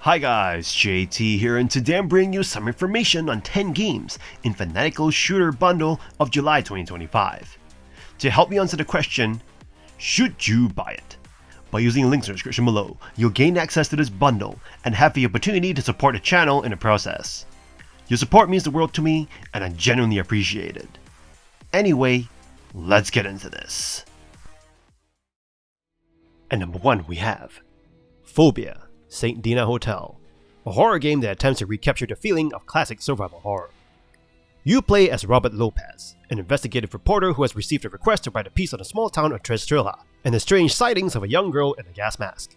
Hi guys, JT here, and today I'm bringing you some information on 10 games in Fanatical Shooter Bundle of July 2025. To help me answer the question, should you buy it? By using the links in the description below, you'll gain access to this bundle and have the opportunity to support the channel in the process. Your support means the world to me, and I genuinely appreciate it. Anyway, let's get into this. And number 1 we have Fobia, St. Dina Hotel, a horror game that attempts to recapture the feeling of classic survival horror. You play as Robert Lopez, an investigative reporter who has received a request to write a piece on the small town of Trestrilla and the strange sightings of a young girl in a gas mask.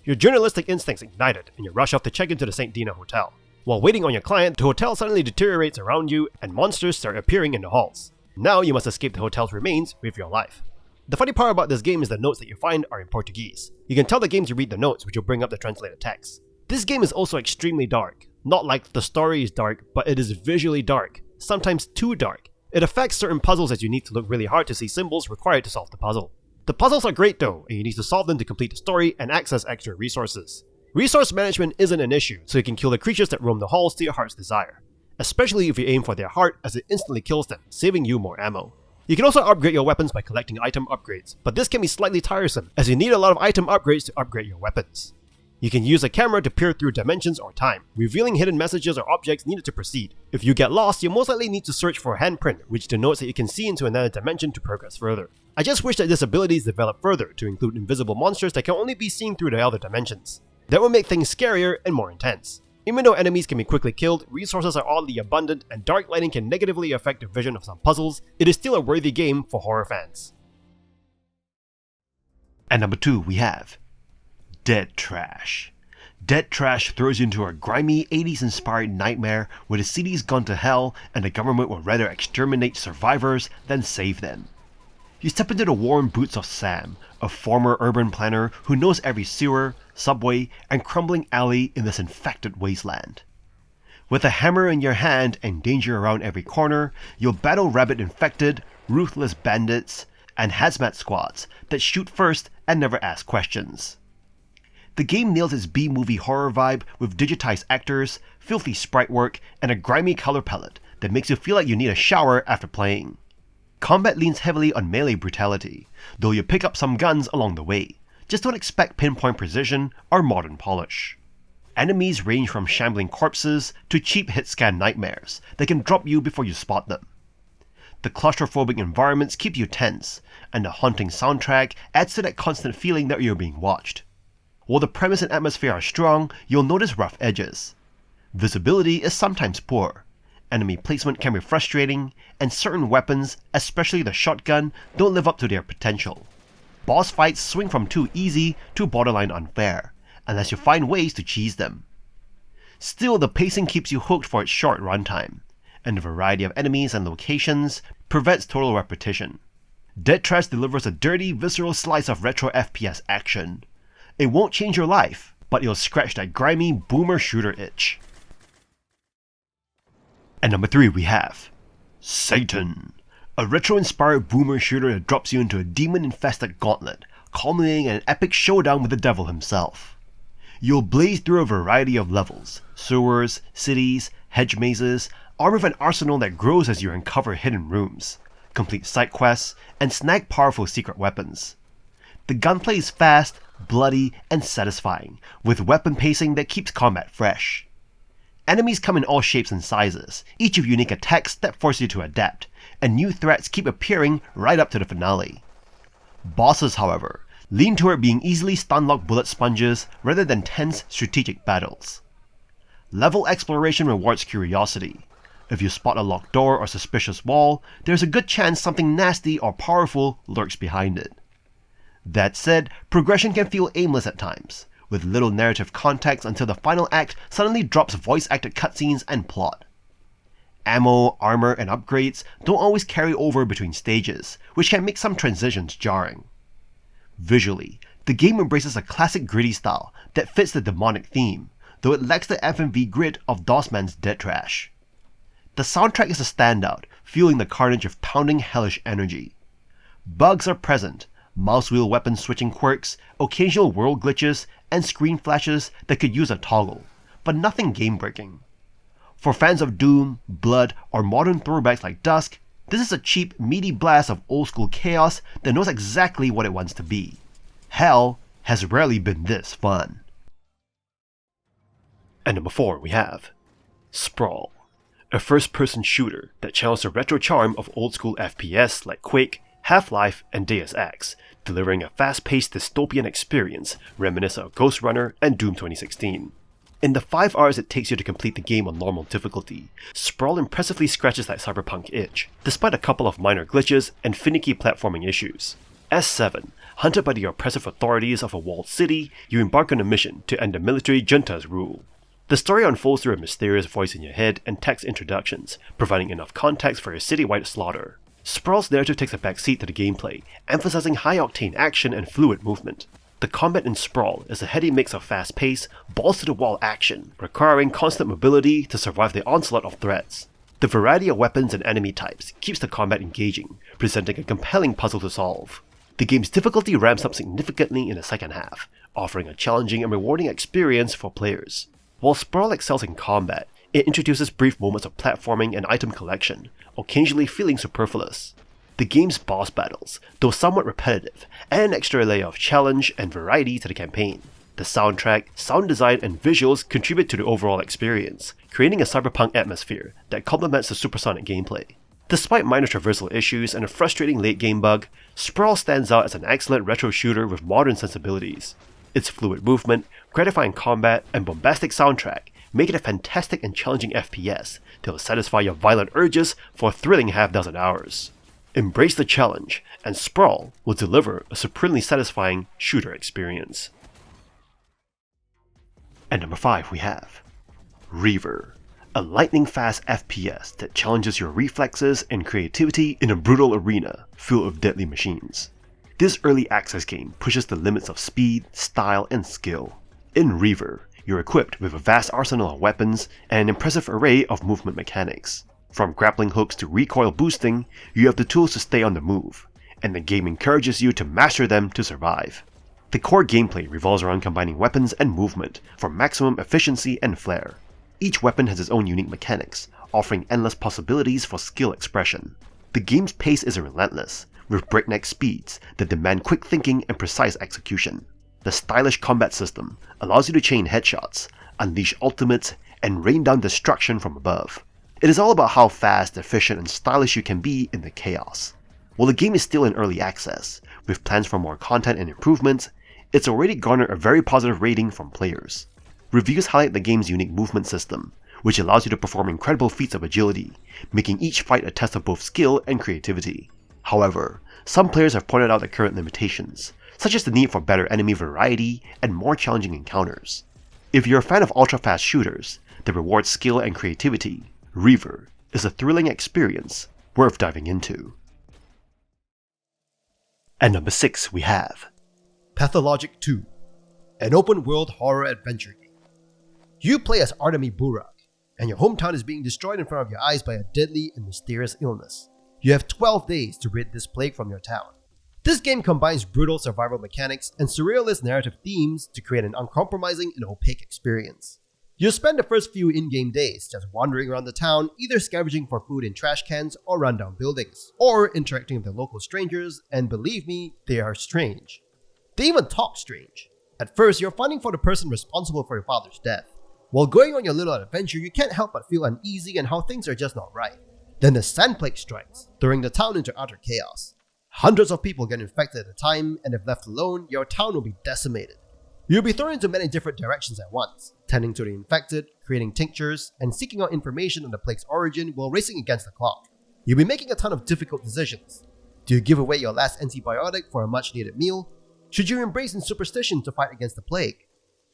Your journalistic instincts ignited and you rush off to check into the St. Dina Hotel. While waiting on your client, the hotel suddenly deteriorates around you and monsters start appearing in the halls. Now you must escape the hotel's remains with your life. The funny part about this game is the notes that you find are in Portuguese. You can tell the game to read the notes, which will bring up the translated text. This game is also extremely dark. Not like the story is dark, but it is visually dark, sometimes too dark. It affects certain puzzles as you need to look really hard to see symbols required to solve the puzzle. The puzzles are great though, and you need to solve them to complete the story and access extra resources. Resource management isn't an issue, so you can kill the creatures that roam the halls to your heart's desire. Especially if you aim for their heart, as it instantly kills them, saving you more ammo. You can also upgrade your weapons by collecting item upgrades, but this can be slightly tiresome, as you need a lot of item upgrades to upgrade your weapons. You can use a camera to peer through dimensions or time, revealing hidden messages or objects needed to proceed. If you get lost, you most likely need to search for a handprint, which denotes that you can see into another dimension to progress further. I just wish that this ability is developed further to include invisible monsters that can only be seen through the other dimensions. That would make things scarier and more intense. Even though enemies can be quickly killed, resources are oddly abundant, and dark lighting can negatively affect the vision of some puzzles, it is still a worthy game for horror fans. And number 2 we have Dead Trash. Dead Trash throws you into a grimy 80s inspired nightmare where the city's gone to hell and the government will rather exterminate survivors than save them. You step into the warm boots of Sam, a former urban planner who knows every sewer, subway, and crumbling alley in this infected wasteland. With a hammer in your hand and danger around every corner, you'll battle rabid infected, ruthless bandits, and hazmat squads that shoot first and never ask questions. The game nails its B-movie horror vibe with digitized actors, filthy sprite work, and a grimy color palette that makes you feel like you need a shower after playing. Combat leans heavily on melee brutality, though you pick up some guns along the way. Just don't expect pinpoint precision or modern polish. Enemies range from shambling corpses to cheap hit-scan nightmares that can drop you before you spot them. The claustrophobic environments keep you tense, and the haunting soundtrack adds to that constant feeling that you're being watched. While the premise and atmosphere are strong, you'll notice rough edges. Visibility is sometimes poor. Enemy placement can be frustrating, and certain weapons, especially the shotgun, don't live up to their potential. Boss fights swing from too easy to borderline unfair, unless you find ways to cheese them. Still, the pacing keeps you hooked for its short runtime, and the variety of enemies and locations prevents total repetition. Dead Trash delivers a dirty, visceral slice of retro FPS action. It won't change your life, but it'll scratch that grimy boomer shooter itch. And number 3 we have Satan, a retro-inspired boomer shooter that drops you into a demon-infested gauntlet, culminating in an epic showdown with the devil himself. You'll blaze through a variety of levels, sewers, cities, hedge mazes, armed with an arsenal that grows as you uncover hidden rooms, complete side quests, and snag powerful secret weapons. The gunplay is fast, bloody, and satisfying, with weapon pacing that keeps combat fresh. Enemies come in all shapes and sizes, each with unique attacks that force you to adapt, and new threats keep appearing right up to the finale. Bosses, however, lean toward being easily stun-locked bullet sponges rather than tense strategic battles. Level exploration rewards curiosity. If you spot a locked door or suspicious wall, there's a good chance something nasty or powerful lurks behind it. That said, progression can feel aimless at times, with little narrative context until the final act suddenly drops voice-acted cutscenes and plot. Ammo, armor, and upgrades don't always carry over between stages, which can make some transitions jarring. Visually, the game embraces a classic gritty style that fits the demonic theme, though it lacks the FMV grit of DOSman's Dead Trash. The soundtrack is a standout, fueling the carnage with pounding hellish energy. Bugs are present, mouse wheel weapon switching quirks, occasional world glitches, and screen flashes that could use a toggle, but nothing game-breaking. For fans of Doom, Blood, or modern throwbacks like Dusk, this is a cheap, meaty blast of old-school chaos that knows exactly what it wants to be. Hell has rarely been this fun. And number 4 we have SPRAWL, a first-person shooter that channels the retro charm of old-school FPS like Quake, Half-Life, and Deus Ex, delivering a fast-paced dystopian experience reminiscent of Ghost Runner and Doom 2016. In the 5 hours it takes you to complete the game on normal difficulty, SPRAWL impressively scratches that cyberpunk itch, despite a couple of minor glitches and finicky platforming issues. As 7, hunted by the oppressive authorities of a walled city, you embark on a mission to end the military junta's rule. The story unfolds through a mysterious voice in your head and text introductions, providing enough context for your citywide slaughter. SPRAWL's narrative takes a backseat to the gameplay, emphasizing high-octane action and fluid movement. The combat in SPRAWL is a heady mix of fast-paced, balls-to-the-wall action, requiring constant mobility to survive the onslaught of threats. The variety of weapons and enemy types keeps the combat engaging, presenting a compelling puzzle to solve. The game's difficulty ramps up significantly in the second half, offering a challenging and rewarding experience for players. While SPRAWL excels in combat, it introduces brief moments of platforming and item collection, occasionally feeling superfluous. The game's boss battles, though somewhat repetitive, add an extra layer of challenge and variety to the campaign. The soundtrack, sound design, and visuals contribute to the overall experience, creating a cyberpunk atmosphere that complements the supersonic gameplay. Despite minor traversal issues and a frustrating late-game bug, SPRAWL stands out as an excellent retro shooter with modern sensibilities. Its fluid movement, gratifying combat, and bombastic soundtrack make it a fantastic and challenging FPS that will satisfy your violent urges for a thrilling half-dozen hours. Embrace the challenge, and SPRAWL will deliver a supremely satisfying shooter experience. And number 5 we have REAVER, a lightning-fast FPS that challenges your reflexes and creativity in a brutal arena filled with deadly machines. This early access game pushes the limits of speed, style, and skill. In REAVER, you're equipped with a vast arsenal of weapons and an impressive array of movement mechanics. From grappling hooks to recoil boosting, you have the tools to stay on the move, and the game encourages you to master them to survive. The core gameplay revolves around combining weapons and movement for maximum efficiency and flair. Each weapon has its own unique mechanics, offering endless possibilities for skill expression. The game's pace is relentless, with breakneck speeds that demand quick thinking and precise execution. The stylish combat system allows you to chain headshots, unleash ultimates, and rain down destruction from above. It is all about how fast, efficient, and stylish you can be in the chaos. While the game is still in early access, with plans for more content and improvements, it's already garnered a very positive rating from players. Reviews highlight the game's unique movement system, which allows you to perform incredible feats of agility, making each fight a test of both skill and creativity. However, some players have pointed out the current limitations, such as the need for better enemy variety and more challenging encounters. If you're a fan of ultra-fast shooters that reward skill and creativity, REAVER is a thrilling experience worth diving into. And number 6 we have Pathologic 2, an open-world horror adventure game. You play as Artemi Burak, and your hometown is being destroyed in front of your eyes by a deadly and mysterious illness. You have 12 days to rid this plague from your town. This game combines brutal survival mechanics and surrealist narrative themes to create an uncompromising and opaque experience. You'll spend the first few in-game days just wandering around the town, either scavenging for food in trash cans or rundown buildings, or interacting with the local strangers, and believe me, they are strange. They even talk strange. At first, you're finding for the person responsible for your father's death. While going on your little adventure, you can't help but feel uneasy and how things are just not right. Then the sand plague strikes, throwing the town into utter chaos. Hundreds of people get infected at a time, and if left alone, your town will be decimated. You'll be thrown into many different directions at once, tending to the infected, creating tinctures, and seeking out information on the plague's origin while racing against the clock. You'll be making a ton of difficult decisions. Do you give away your last antibiotic for a much needed meal? Should you embrace in superstition to fight against the plague?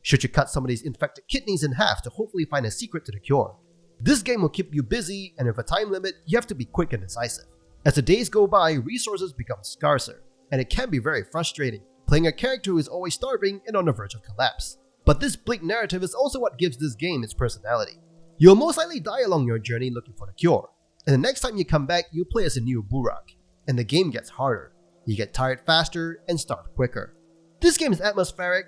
Should you cut somebody's infected kidneys in half to hopefully find a secret to the cure? This game will keep you busy, and with a time limit, you have to be quick and decisive. As the days go by, resources become scarcer, and it can be very frustrating, playing a character who is always starving and on the verge of collapse. But this bleak narrative is also what gives this game its personality. You'll most likely die along your journey looking for the cure, and the next time you come back, you play as a new Burak, and the game gets harder. You get tired faster and start quicker. This game is atmospheric,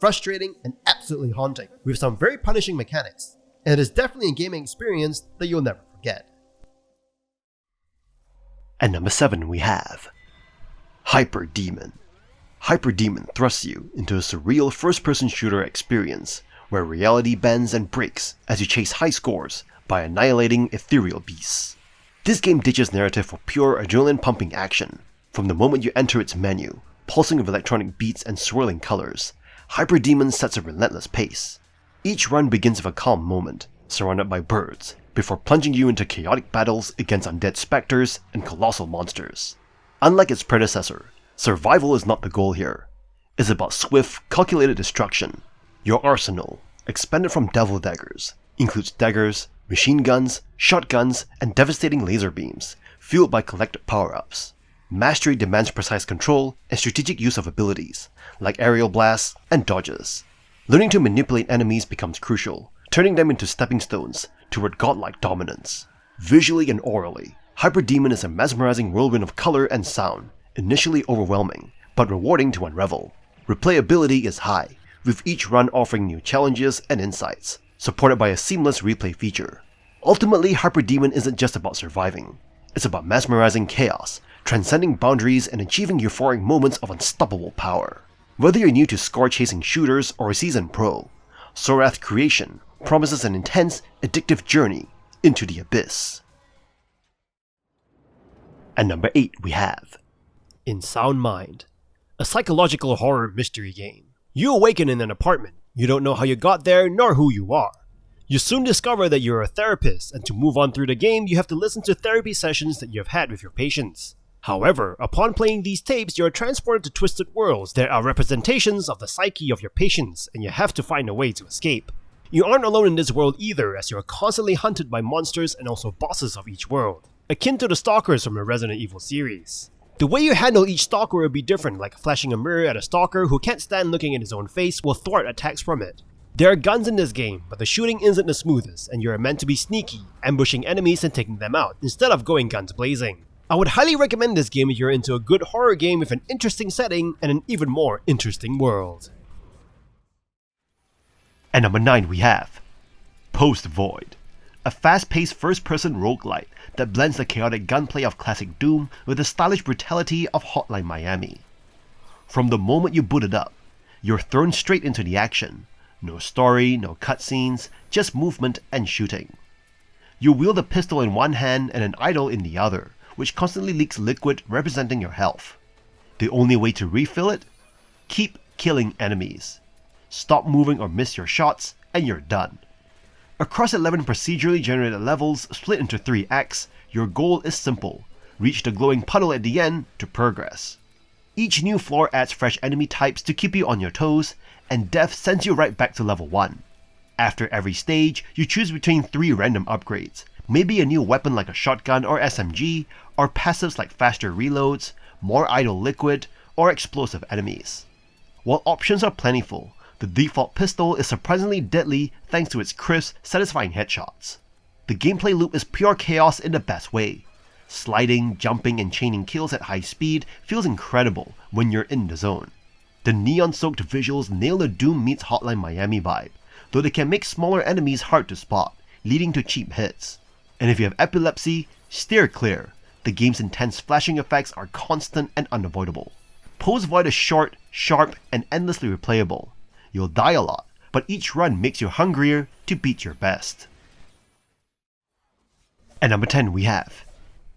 frustrating, and absolutely haunting, with some very punishing mechanics, and it is definitely a gaming experience that you'll never forget. At number 7 we have Hyper Demon. Hyper Demon thrusts you into a surreal first-person shooter experience where reality bends and breaks as you chase high scores by annihilating ethereal beasts. This game ditches narrative for pure adrenaline-pumping action. From the moment you enter its menu, pulsing with electronic beats and swirling colors, Hyper Demon sets a relentless pace. Each run begins with a calm moment, surrounded by birds, before plunging you into chaotic battles against undead specters and colossal monsters. Unlike its predecessor, survival is not the goal here. It's about swift, calculated destruction. Your arsenal, expanded from devil daggers, includes daggers, machine guns, shotguns, and devastating laser beams, fueled by collected power-ups. Mastery demands precise control and strategic use of abilities, like aerial blasts and dodges. Learning to manipulate enemies becomes crucial, turning them into stepping stones toward godlike dominance. Visually and orally, Hyper Demon is a mesmerizing whirlwind of color and sound, initially overwhelming, but rewarding to unravel. Replayability is high, with each run offering new challenges and insights, supported by a seamless replay feature. Ultimately, Hyper Demon isn't just about surviving. It's about mesmerizing chaos, transcending boundaries, and achieving euphoric moments of unstoppable power. Whether you're new to score-chasing shooters or a seasoned pro, Sorath Creation promises an intense, addictive journey into the abyss. At number 8 we have In Sound Mind, a psychological horror mystery game. You awaken in an apartment. You don't know how you got there nor who you are. You soon discover that you're a therapist, and to move on through the game, you have to listen to therapy sessions that you have had with your patients. However, upon playing these tapes, you are transported to twisted worlds. There are representations of the psyche of your patients, and you have to find a way to escape. You aren't alone in this world either, as you are constantly hunted by monsters and also bosses of each world, akin to the stalkers from the Resident Evil series. The way you handle each stalker will be different, like flashing a mirror at a stalker who can't stand looking at his own face will thwart attacks from it. There are guns in this game, but the shooting isn't the smoothest, and you are meant to be sneaky, ambushing enemies and taking them out, instead of going guns blazing. I would highly recommend this game if you're into a good horror game with an interesting setting and an even more interesting world. At number 9 we have Post Void, a fast-paced first-person roguelite that blends the chaotic gunplay of classic Doom with the stylish brutality of Hotline Miami. From the moment you boot it up, you're thrown straight into the action. No story, no cutscenes, just movement and shooting. You wield a pistol in one hand and an idol in the other, which constantly leaks liquid representing your health. The only way to refill it? Keep killing enemies. Stop moving or miss your shots, and you're done. Across 11 procedurally generated levels split into 3 acts, your goal is simple: reach the glowing puddle at the end to progress. Each new floor adds fresh enemy types to keep you on your toes, and death sends you right back to level 1. After every stage, you choose between 3 random upgrades, maybe a new weapon like a shotgun or SMG, or passives like faster reloads, more idle liquid, or explosive enemies. While options are plentiful, the default pistol is surprisingly deadly thanks to its crisp, satisfying headshots. The gameplay loop is pure chaos in the best way. Sliding, jumping, and chaining kills at high speed feels incredible when you're in the zone. The neon-soaked visuals nail the Doom meets Hotline Miami vibe, though they can make smaller enemies hard to spot, leading to cheap hits. And if you have epilepsy, steer clear. The game's intense flashing effects are constant and unavoidable. Post Void is short, sharp, and endlessly replayable. You'll die a lot, but each run makes you hungrier to beat your best. At number 10 we have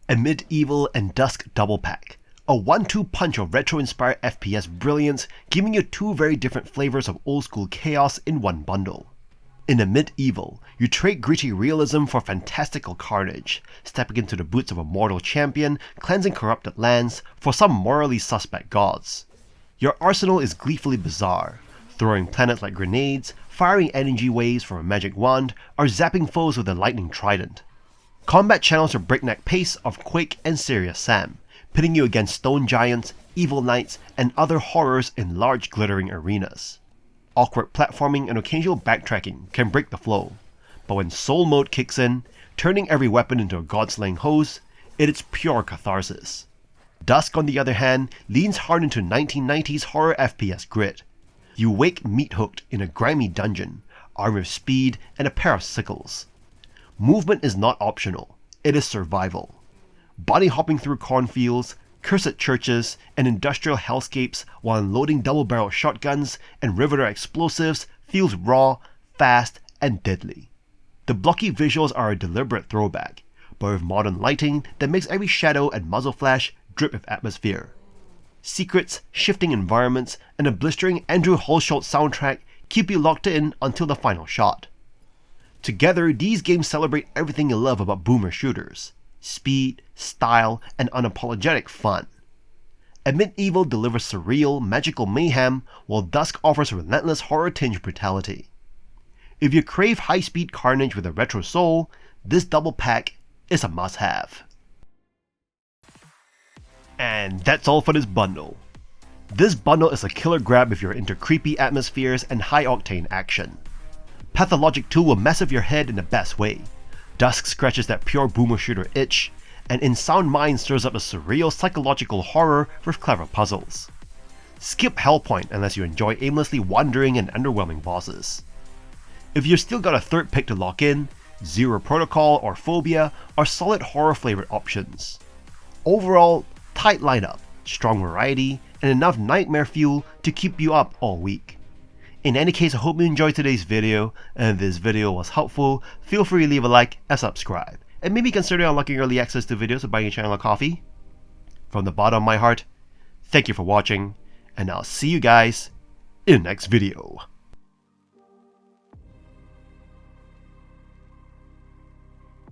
A Medieval and Dusk Double Pack, a 1-2 punch of retro-inspired FPS brilliance, giving you 2 very different flavors of old-school chaos in one bundle. In A Medieval, you trade gritty realism for fantastical carnage, stepping into the boots of a mortal champion, cleansing corrupted lands for some morally suspect gods. Your arsenal is gleefully bizarre, throwing planets like grenades, firing energy waves from a magic wand, or zapping foes with a lightning trident. Combat channels a breakneck pace of Quake and Serious Sam, pitting you against stone giants, evil knights, and other horrors in large glittering arenas. Awkward platforming and occasional backtracking can break the flow, but when Soul Mode kicks in, turning every weapon into a god-slaying hose, it is pure catharsis. Dusk, on the other hand, leans hard into 1990s horror FPS grit. You wake meat-hooked in a grimy dungeon, armed with speed and a pair of sickles. Movement is not optional, it is survival. Bunny hopping through cornfields, cursed churches, and industrial hellscapes while unloading double-barrel shotguns and riveter explosives feels raw, fast, and deadly. The blocky visuals are a deliberate throwback, but with modern lighting that makes every shadow and muzzle flash drip with atmosphere. Secrets, shifting environments, and a blistering Andrew Hulshult soundtrack keep you locked in until the final shot. Together, these games celebrate everything you love about boomer shooters: speed, style, and unapologetic fun. Admit Evil delivers surreal, magical mayhem, while Dusk offers relentless horror-tinged brutality. If you crave high-speed carnage with a retro soul, this double pack is a must-have. And that's all for this bundle. This bundle is a killer grab if you're into creepy atmospheres and high-octane action. Pathologic 2 will mess with your head in the best way. Dusk scratches that pure boomer shooter itch, and In Sound Mind stirs up a surreal psychological horror with clever puzzles. Skip Hellpoint unless you enjoy aimlessly wandering and underwhelming bosses. If you've still got a third pick to lock in, Zero Protocol or Fobia are solid horror flavored options. Overall, tight lineup, strong variety, and enough nightmare fuel to keep you up all week. In any case, I hope you enjoyed today's video, and if this video was helpful, feel free to leave a like and subscribe, and maybe consider unlocking early access to videos or buying your channel a coffee. From the bottom of my heart, thank you for watching, and I'll see you guys in the next video.